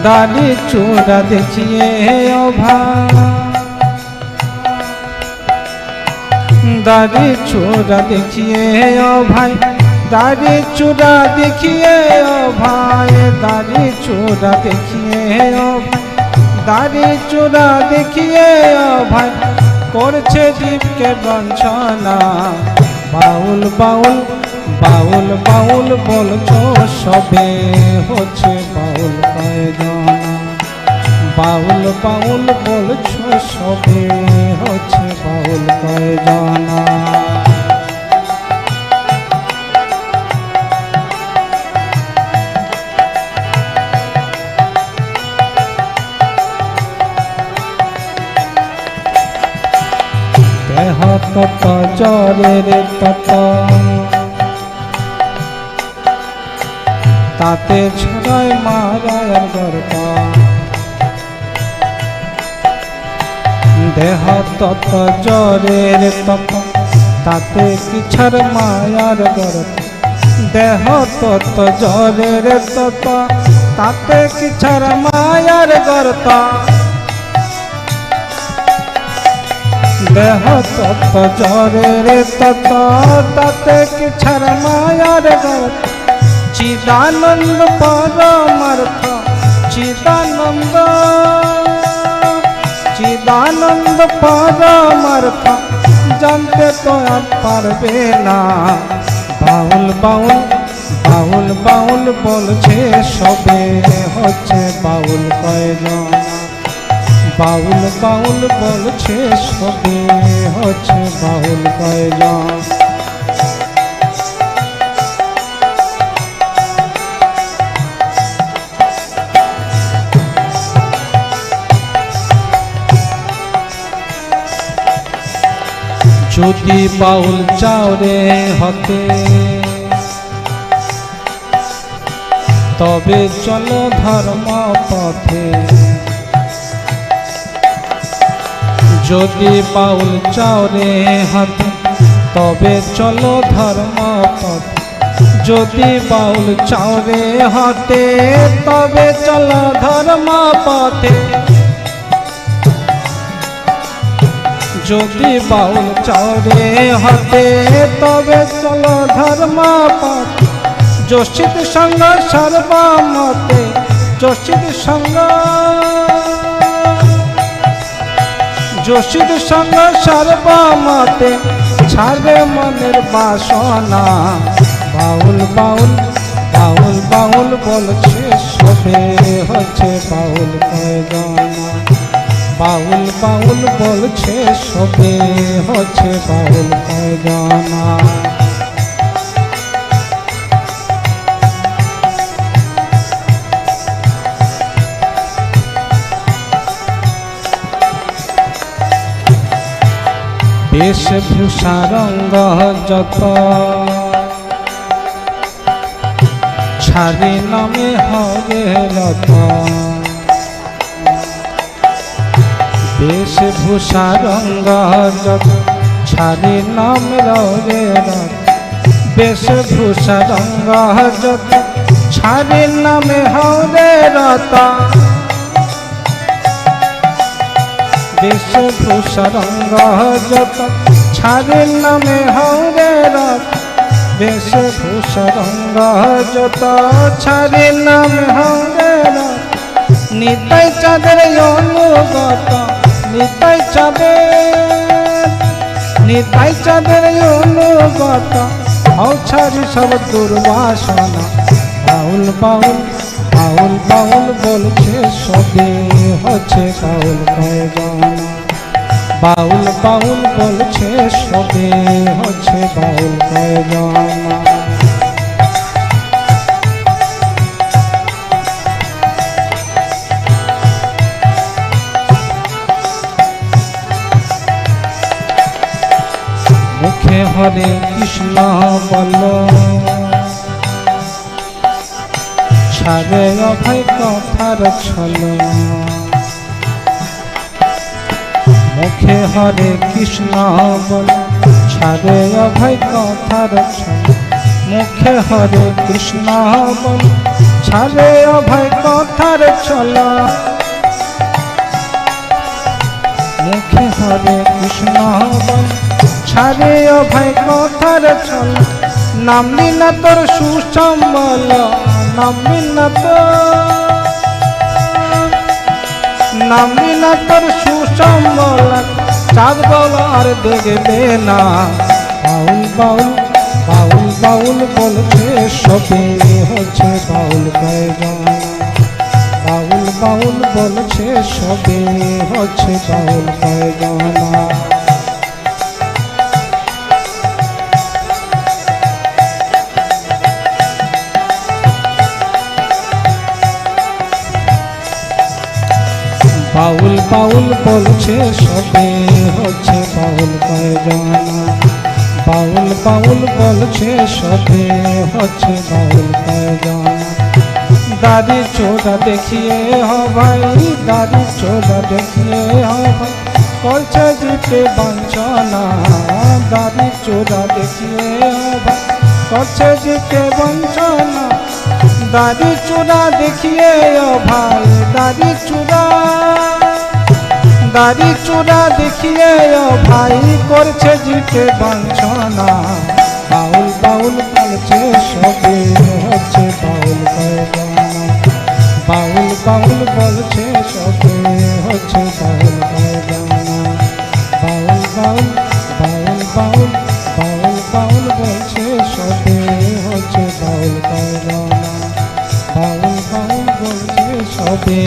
दाढ़ी चूड़ा देखिए ओ भाई, दाढ़ी चूड़ा देखिए ओ भाई, दाढ़ी चूड़ा देखिए ओ भाई, दाढ़ी चूड़ा देखिए ओ भाई, दाढ़ी चूड़ा देखिए ओ भाई, করছে জীবকে বঞ্চনা। বাউল বাউল বাউল বাউল বলছো সবে হচ্ছে বাউল কয়জনা, বাউল বাউল বলছো সবে হচ্ছে বাউল কয়জনা। দেহ তত জ্বরের তত, তাতে ছড়ায় মারার গর্ব। দেহ তত জ্বরের তত, তাতে কিছার মায়ার গর্ব। দেহ তত জ্বরের তত, তাতে কিছার মায়ার গর্ব। দেহ তত জ্বরের তত, তাতে কিছার মায়ার গর্ব। চিদানন্দ পরমার্থ, চিদানন্দ চিদানন্দ পরমার্থ জানতে তো আর পারবে না। বাউল বাউল বাউল বাউল বলছে সবে হচ্ছে বাউল কয়জনা, বাউল বাউল বলছে সবে হচ্ছে বাউল কয়জনা। যদি বাউল চাওরে হতে, তবে চলো ধর্ম পথে। যদি বাউল চাওরে হতে, তবে চলো ধর্ম পথে। যদি বাউল চাওরে হতে, তবে চলো ধর্ম পথে। যদি বাউল চাওরে হতে, তবে চলো ধর্ম পথ। যোশিত সঙ্গ সর্বমতে, যোশিত সঙ্গ, যোশিত সঙ্গ সর্বমতে, ছাড়বে মনের বাসনা। বাউল বাউল বাউল বাউল বলছে সবে হচ্ছে বাউল কয়জনা, বাউল বাউল বলছে সবে হচ্ছে বাউল কয়জনা। বেশভূষা রঙ্গ যত, ছাড়ি নামে হবে রত। বেশভূষা রঙ্গ যত, ছাড়ি নাম রে রত। বেশভূষা রঙ্গ যত, ছাড়ি নামে হবে রত। বেশভূষা রঙ্গ যত, ছাড়ি নামে হবে রত। বেশভূষা রঙ্গ যত, ছাড়ি নামে হবে রত। নিতাই চাঁদের অনুগত, নিতাই চাঁদের, নিতাই চাঁদের অনুগত, হও ছাড়ি সব দুর্বাসনা। বাউল বাউল বাউল বাউল বলছে সবে হচ্ছে বাউল কয়জনা, বাউল বাউল বলছে সবে হচ্ছে বাউল কয়জনা। মুখে হরে কৃষ্ণ বল, ছাড়ে অভয় কথার ছল। মুখে হরে কৃষ্ণ বল, ছাড়ে অভয় কথার ছল। মুখে হরে কৃষ্ণ বল, ছাড়ে অভয় কথার চলা। মুখে হরে কৃষ্ণ বল, ছাড়ে অভয় কথার চলা। নামলি না তোর সুসম্বল, নামলি না নামলি না তোর সুসম্বল, চাঁদ বল আর দেখবে না। বাউল বাউল বাউল বাউল বলছে সবে হচ্ছে বাউল গায়গানা। বাউল বাউল বলছে সবে হচ্ছে বাউল গায়গানা। বাউল বাউল বলছে সবে হচ্ছে বাউল গায়গানা। বাউল বাউল বলছে সবে হচ্ছে বাউল গায়গানা। দাড়ি চোরা দেখিয়ে হ ভাই, দাড়ি চোরা দেখিয়ে হ ভাই, করছে জিতে বঞ্চনা। দাড়ি চোরা দেখিয়ে হ ভাই, করছে জিতে বঞ্চনা। দাড়ি চোরা দেখিয়ে ও ভাই, দাড়ি চোরা, দাড়ি চোরা দেখিয়ে ও ভাই, করছে জিতে বঞ্চনা। বাউল বাউল বলছে সবে হচ্ছে বাউল গায়গানা। বাউল বাউল বলছে সবে হচ্ছে বাউল গায়গানা। বাউল বাউল বাউল বাউল বাউল বাউল বলছে সবে হচ্ছে বাউল গায়গানা। বাউল বাউল বলছে সবে